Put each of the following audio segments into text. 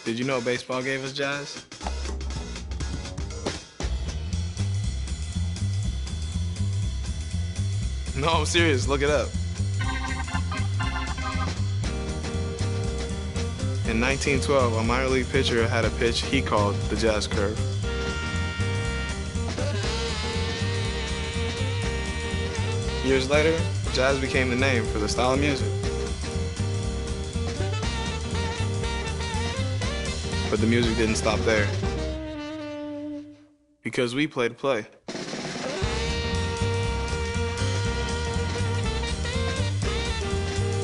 Did you know baseball gave us jazz? No, I'm serious. Look it up. In 1912, a minor league pitcher had a pitch he called the jazz curve. Years later, jazz became the name for the style of music. But the music didn't stop there. Because we play to play.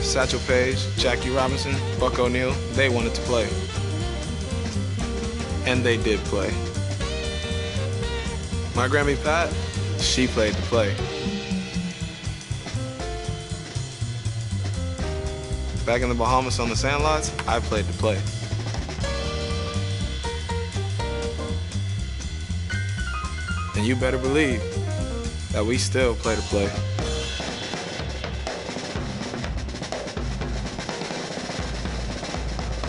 Satchel Paige, Jackie Robinson, Buck O'Neil, they wanted to play. And they did play. My Grammy Pat, she played to play. Back in the Bahamas on the sandlots, I played to play. And you better believe that we still play to play.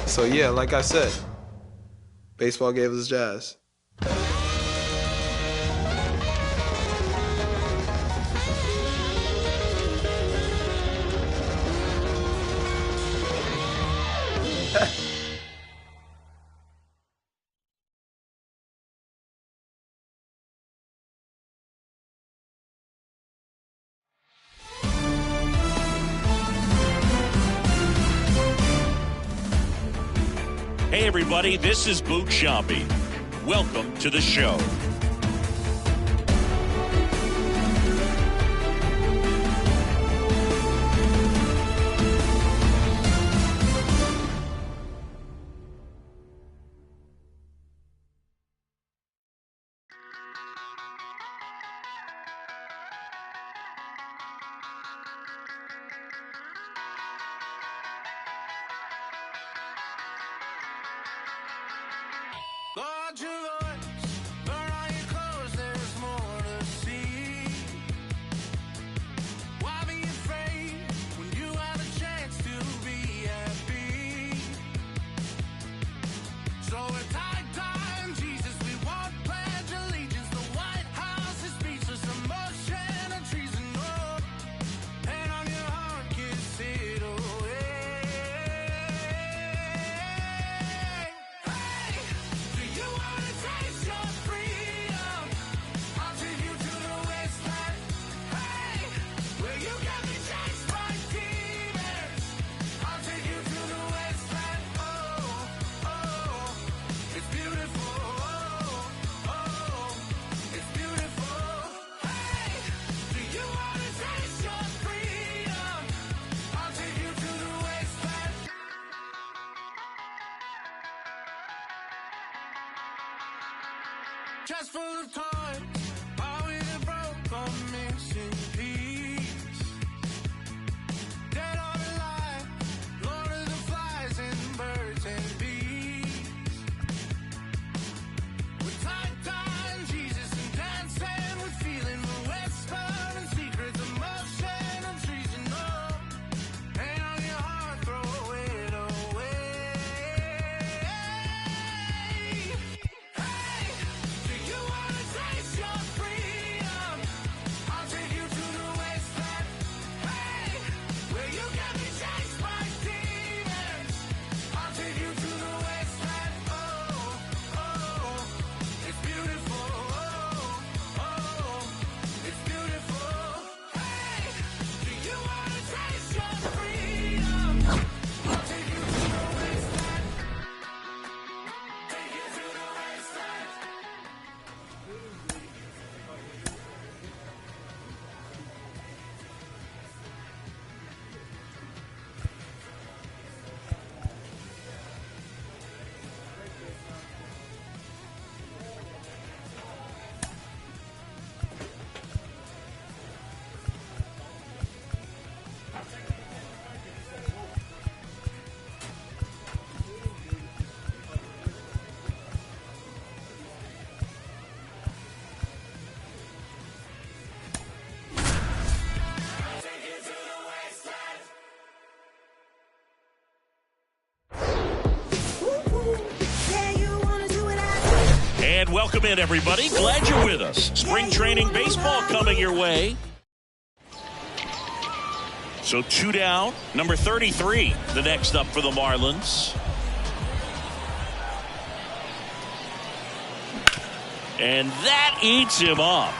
So yeah, like I said, baseball gave us jazz. Hey, everybody, this is Boog Sciambi. Welcome to the show. Lord, your voice, burn all your clothes, there's more to see. Why be afraid when you have a chance to be happy? So it's high time, Jesus, we won't pledge allegiance. The White House is speechless, emotion and treason. Oh, hand on your heart, kiss it away. Hey, do you want to taste Welcome in, everybody. Glad you're with us. Spring training baseball coming your way. So 2 down. Number 33, the next up for the Marlins. And that eats him up.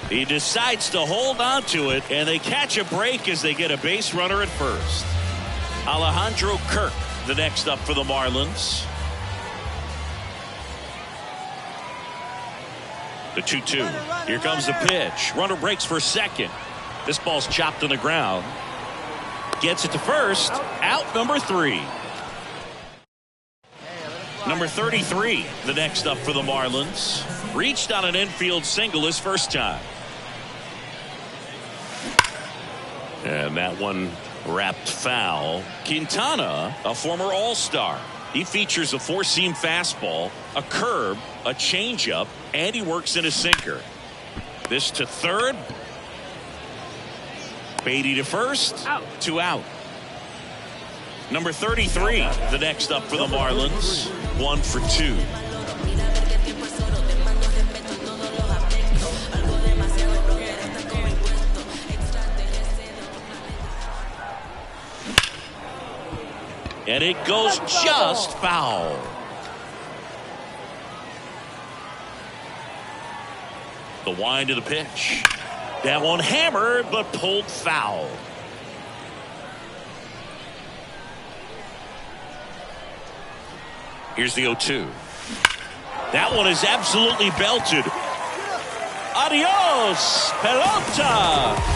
He decides to hold on to it, and they catch a break as they get a base runner at first. Alejandro Kirk, the next up for the Marlins. The 2-2. Here comes the pitch. Runner breaks for second. This ball's chopped on the ground. Gets it to first. Out number 3. Number 33, the next up for the Marlins. Reached on an infield single his first time. And that one wrapped foul. Quintana, a former All-Star. He features a 4-seam fastball, a curve, a changeup, and he works in a sinker. This to third. Beatty to first. Out. 2 out. Number 33, the next up for the Marlins. 1 for 2. And it goes just foul. The wind of the pitch. That one hammered but pulled foul. Here's the 0-2. That one is absolutely belted. Adios, pelota.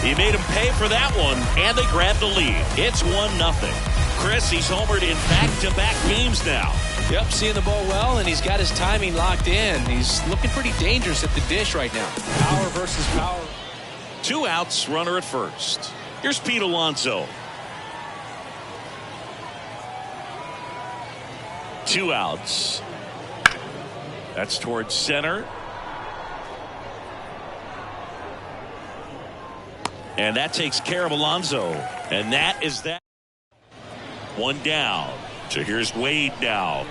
He made him pay for that one, and they grabbed the lead. It's 1-0. Chris, he's homered in back-to-back games now. Yep, seeing the ball well, and he's got his timing locked in. He's looking pretty dangerous at the dish right now. Power versus power. 2 outs, runner at first. Here's Pete Alonso. 2 outs. That's towards center. And that takes care of Alonso. And that is that. 1 down. So here's Wade now.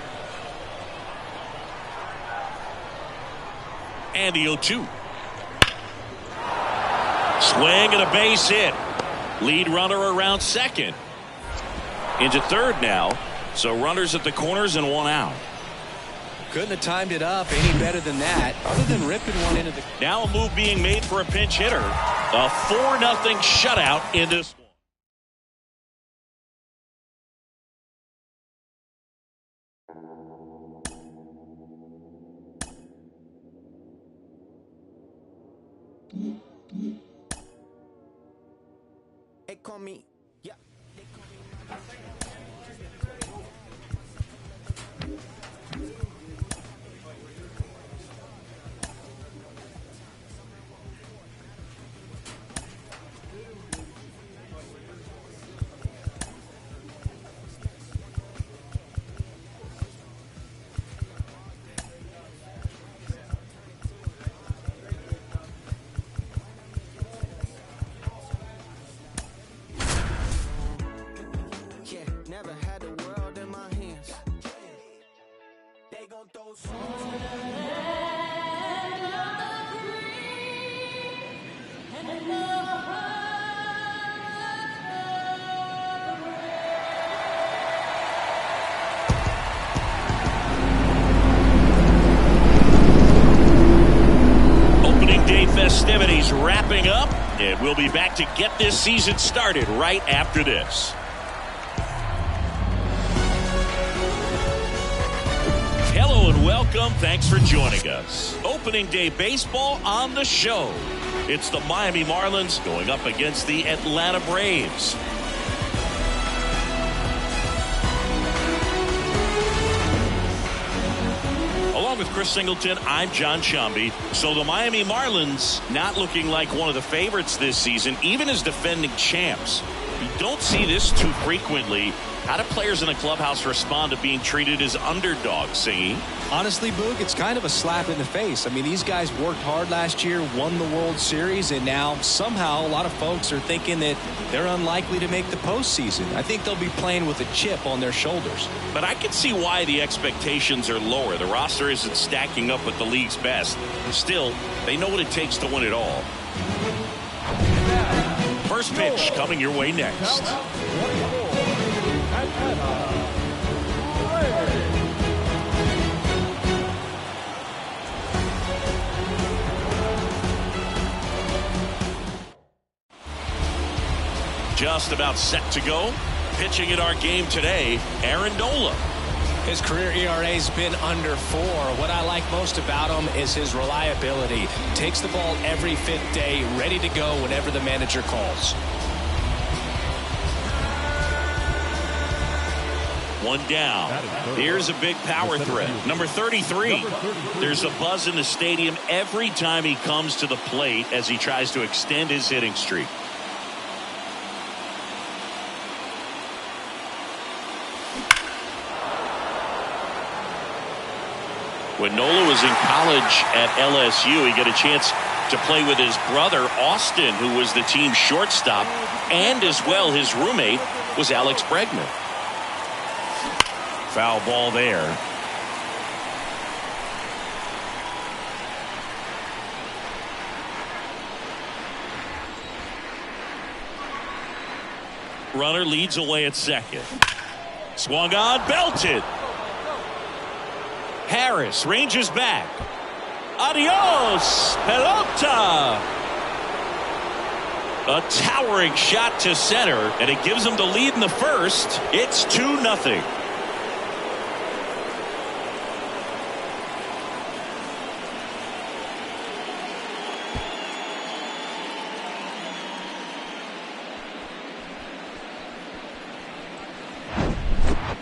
And the 0-2. Swing and a base hit. Lead runner around second. Into third now. So runners at the corners and 1 out. Couldn't have timed it up any better than that, other than ripping one into the... Now a move being made for a pinch hitter. A 4-0 shutout in this one. They call me, yeah. They call me. Never had the world in my hands. They gon' throw Opening day festivities wrapping up, and we'll be back to get this season started right after this. Hello and welcome. Thanks for joining us. Opening day baseball on the show. It's the Miami Marlins going up against the Atlanta Braves. Along with Chris Singleton, I'm John Sciambi. So the Miami Marlins not looking like one of the favorites this season, even as defending champs. You don't see this too frequently How do players in the clubhouse respond to being treated as underdogs, Singy? Honestly, Boog, it's kind of a slap in the face. I mean, these guys worked hard last year, won the World Series, and now somehow a lot of folks are thinking that they're unlikely to make the postseason. I think they'll be playing with a chip on their shoulders. But I can see why the expectations are lower. The roster isn't stacking up with the league's best. Still, they know what it takes to win it all. First pitch coming your way next. Just about set to go. Pitching in our game today, Aaron Nola. His career ERA's been under 4. What I like most about him is his reliability. Takes the ball every 5th day, ready to go whenever the manager calls. One down. Here's a big power threat. Number 33. There's a buzz in the stadium every time he comes to the plate as he tries to extend his hitting streak. When Nola was in college at LSU, he got a chance to play with his brother, Austin, who was the team's shortstop, and as well his roommate was Alex Bregman. Foul ball there. Runner leads away at second. Swung on, belted. Harris ranges back. Adios, pelota. A towering shot to center, and it gives them the lead in the first. It's 2-0.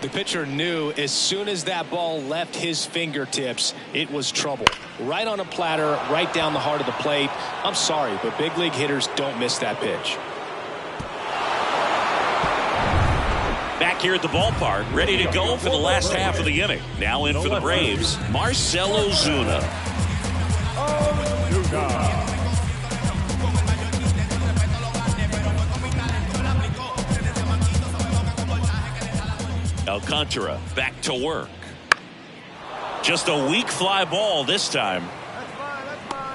The pitcher knew as soon as that ball left his fingertips, it was trouble. Right on a platter, right down the heart of the plate. I'm sorry, but big league hitters don't miss that pitch. Back here at the ballpark, ready to go for the last half of the inning. Now in for the Braves, Marcell Ozuna. Alcantara back to work. Just a weak fly ball this time.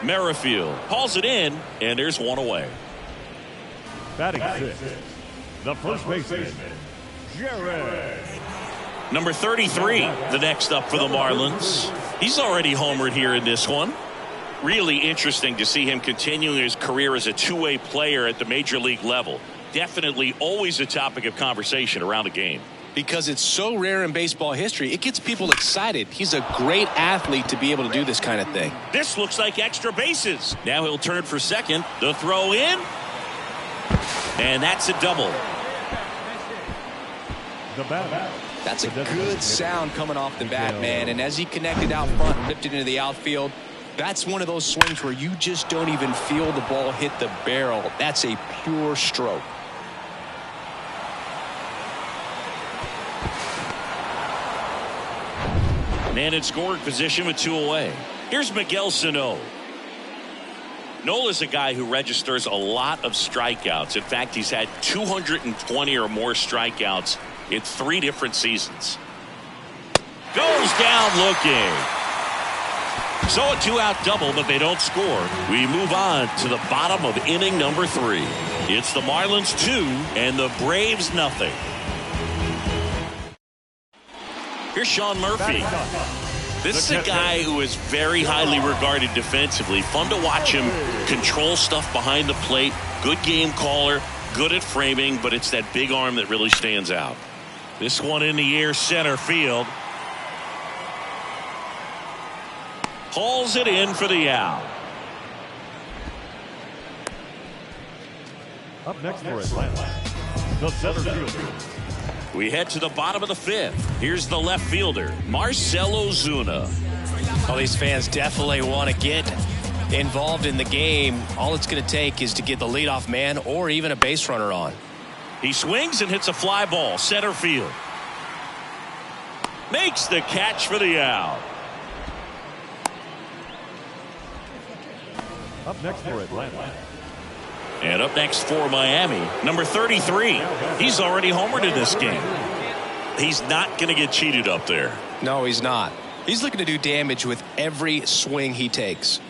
Merrifield hauls it in, and there's one away. Batting sixth, the first baseman, Jared. Number 33, the next up for the Marlins. He's already homered here in this one. Really interesting to see him continuing his career as a two-way player at the major league level. Definitely always a topic of conversation around the game. Because it's so rare in baseball history, it gets people excited. He's a great athlete to be able to do this kind of thing. This looks like extra bases. Now he'll turn for second. The throw in. And that's a double. That's a good sound coming off the bat, man. And as he connected out front and ripped it into the outfield, that's one of those swings where you just don't even feel the ball hit the barrel. That's a pure stroke. Man in scoring position with 2 away. Here's Miguel Sano. Nola's a guy who registers a lot of strikeouts. In fact, he's had 220 or more strikeouts in 3 different seasons. Goes down looking. So a 2-out double, but they don't score. We move on to the bottom of inning number 3. It's the Marlins 2 and the Braves nothing. Here's Sean Murphy. This is a guy who is very highly regarded defensively. Fun to watch him control stuff behind the plate. Good game caller, good at framing, but it's that big arm that really stands out. This one in the air, center field. Hauls it in for the out. Up next for Atlanta, the center fielder. We head to the bottom of the 5th. Here's the left fielder, Marcell Ozuna. Well, these fans definitely want to get involved in the game. All it's going to take is to get the leadoff man or even a base runner on. He swings and hits a fly ball, center field. Makes the catch for the out. Up next for Atlanta. And up next for Miami, number 33. He's already homered in this game. He's not going to get cheated up there. No, he's not. He's looking to do damage with every swing he takes.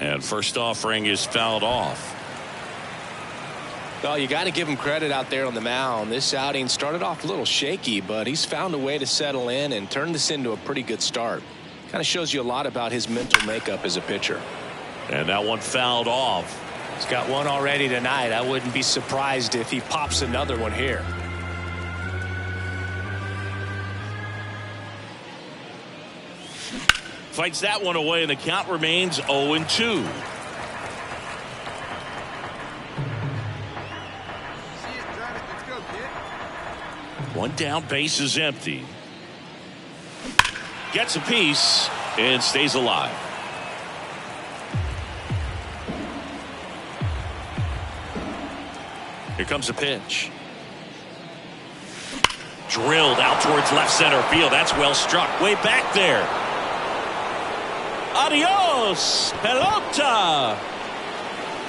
And first offering is fouled off. Well, you got to give him credit out there on the mound. This outing started off a little shaky, but he's found a way to settle in and turn this into a pretty good start. Kind of shows you a lot about his mental makeup as a pitcher. And that one fouled off. He's got one already tonight. I wouldn't be surprised if he pops another one here. Fights that one away, and the count remains 0-2. One down, base is empty. Gets a piece and stays alive. Here comes a pitch. Drilled out towards left center field. That's well struck. Way back there. Adios, pelota.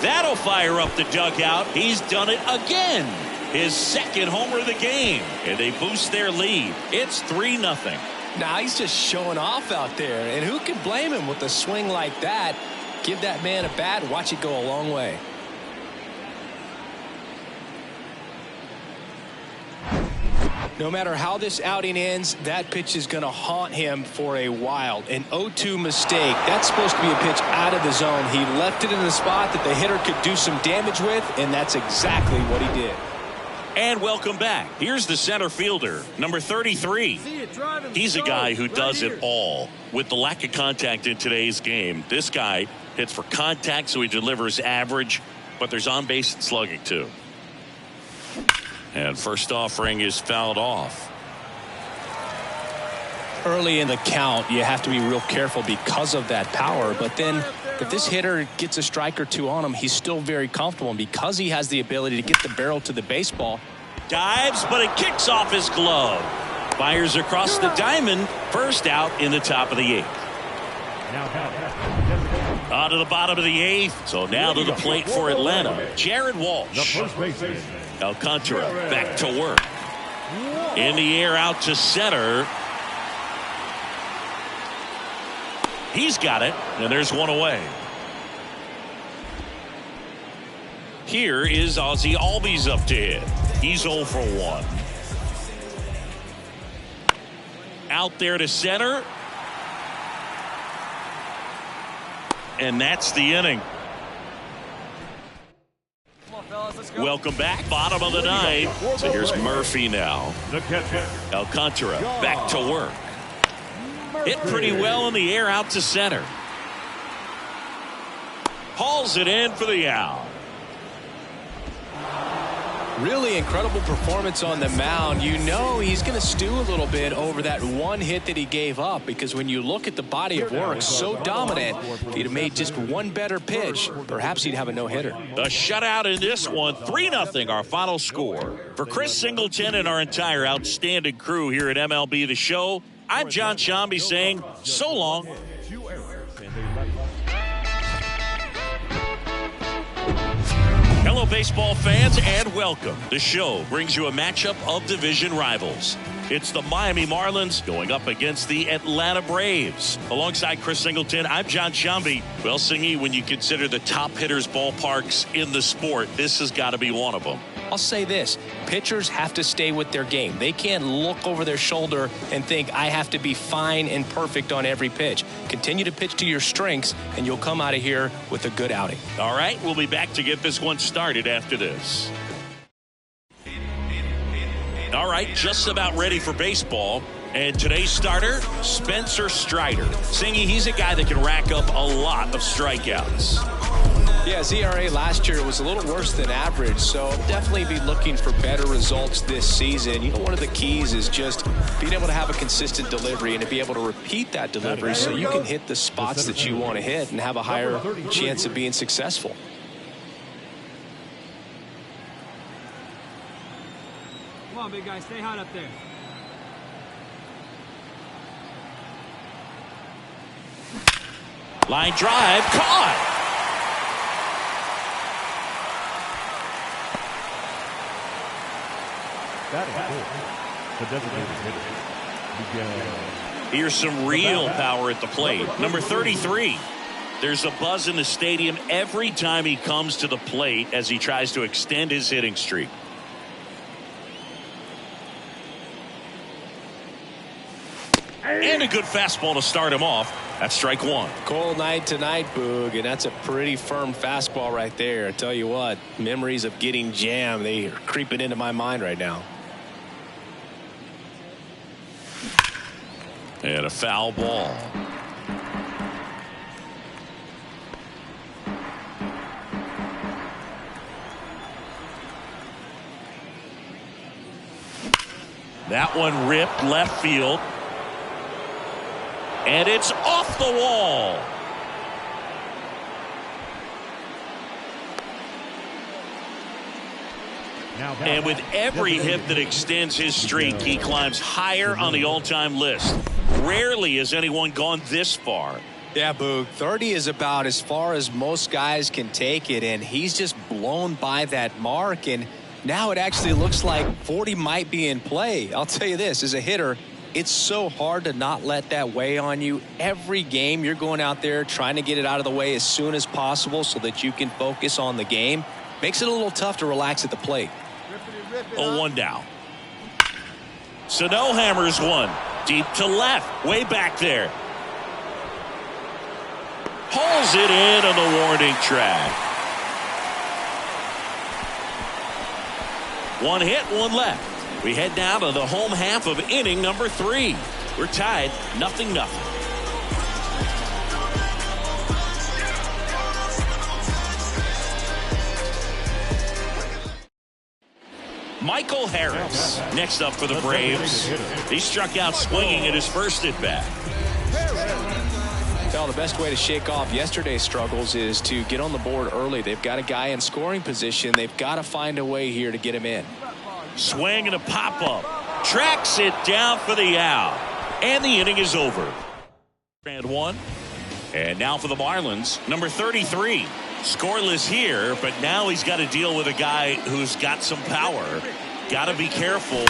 That'll fire up the dugout. He's done it again. His second homer of the game. And they boost their lead. It's 3-0. Now he's just showing off out there. And who can blame him with a swing like that? Give that man a bat, watch it go a long way. No matter how this outing ends, that pitch is going to haunt him for a while. An 0-2 mistake. That's supposed to be a pitch out of the zone. He left it in the spot that the hitter could do some damage with, and that's exactly what he did. And welcome back. Here's the center fielder, number 33. He's a guy who does it all. With the lack of contact in today's game, this guy hits for contact, so he delivers average, but there's on-base and slugging too. And first offering is fouled off. Early in the count, you have to be real careful because of that power. But then if this hitter gets a strike or two on him, he's still very comfortable. And because he has the ability to get the barrel to the baseball. Dives, but it kicks off his glove. Fires across the diamond. First out in the top of the 8th. On to the bottom of the 8th. So now to the plate for Atlanta. Jared Walsh. The first baseman. Alcantara back to work. In the air out to center. He's got it, and there's one away. Here is Ozzie Albies up to hit. He's 0 for 1. Out there to center. And that's the inning. Welcome back. Bottom of the 9th. So here's Murphy now. The catcher. Alcantara back to work. Hit pretty well in the air out to center. Hauls it in for the out. Really incredible performance on the mound. You know he's going to stew a little bit over that one hit that he gave up, because when you look at the body of work, so dominant, if he'd have made just one better pitch, perhaps he'd have a no-hitter. A shutout in this one, 3-0 our final score. For Chris Singleton and our entire outstanding crew here at MLB The Show, I'm John Shambi saying so long. Hello, baseball fans, and welcome. The show brings you a matchup of division rivals. It's the Miami Marlins going up against the Atlanta Braves. Alongside Chris Singleton, I'm John Shambi. Well, Singy, when you consider the top hitters' ballparks in the sport, this has got to be one of them. I'll say this, pitchers have to stay with their game. They can't look over their shoulder and think, I have to be fine and perfect on every pitch. Continue to pitch to your strengths, and you'll come out of here with a good outing. All right, we'll be back to get this one started after this. All right, just about ready for baseball. And today's starter, Spencer Strider. Singy, he's a guy that can rack up a lot of strikeouts. Yeah, his ERA last year was a little worse than average, so definitely be looking for better results this season. You know, one of the keys is just being able to have a consistent delivery and to be able to repeat that delivery so you can hit the spots that you want to hit and have a higher chance of being successful. Come on, big guy, stay hot up there. Line drive, caught. That is cool. The designated hitter. Here's some real power at the plate. Number 33. There's a buzz in the stadium every time he comes to the plate as he tries to extend his hitting streak. And a good fastball to start him off. That's strike one. Cold night tonight, Boog, and that's a pretty firm fastball right there. I tell you what, memories of getting jammed, they are creeping into my mind right now. And a foul ball. That one ripped left field. And it's off the wall. And with every hit that extends his streak, he climbs higher on the all-time list. Rarely has anyone gone this far. Yeah, Boog, 30 is about as far as most guys can take it, and he's just blown by that mark, and now it actually looks like 40 might be in play. I'll tell you this, as a hitter, it's so hard to not let that weigh on you. Every game you're going out there trying to get it out of the way as soon as possible so that you can focus on the game. Makes it a little tough to relax at the plate. 0-1 down. Sano hammers one. Deep to left. Way back there. Hauls it in on the warning track. One hit, one left. We head now to the home half of inning number 3. We're tied 0-0. Michael Harris next up for the Braves. He struck out swinging at his first at bat. Well, the best way to shake off yesterday's struggles is to get on the board early. They've got a guy in scoring position. They've got to find a way here to get him in. Swing and a pop-up. Tracks it down for the out. And the inning is over. And one. And now for the Marlins, number 33. Scoreless here, but now he's got to deal with a guy who's got some power. Got to be careful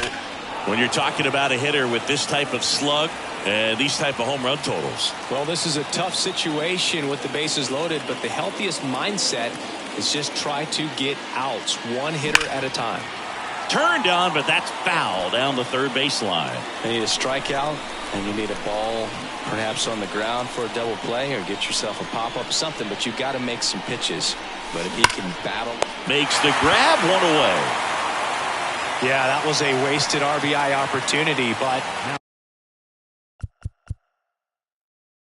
when you're talking about a hitter with this type of slug and these type of home run totals. Well, this is a tough situation with the bases loaded, but the healthiest mindset is just try to get outs one hitter at a time. Turned on, but that's foul down the third baseline. You need a strikeout, and you need a ball perhaps on the ground for a double play, or get yourself a pop-up, something, but you've got to make some pitches. But if he can battle. Makes the grab, one away. Yeah, that was a wasted RBI opportunity, but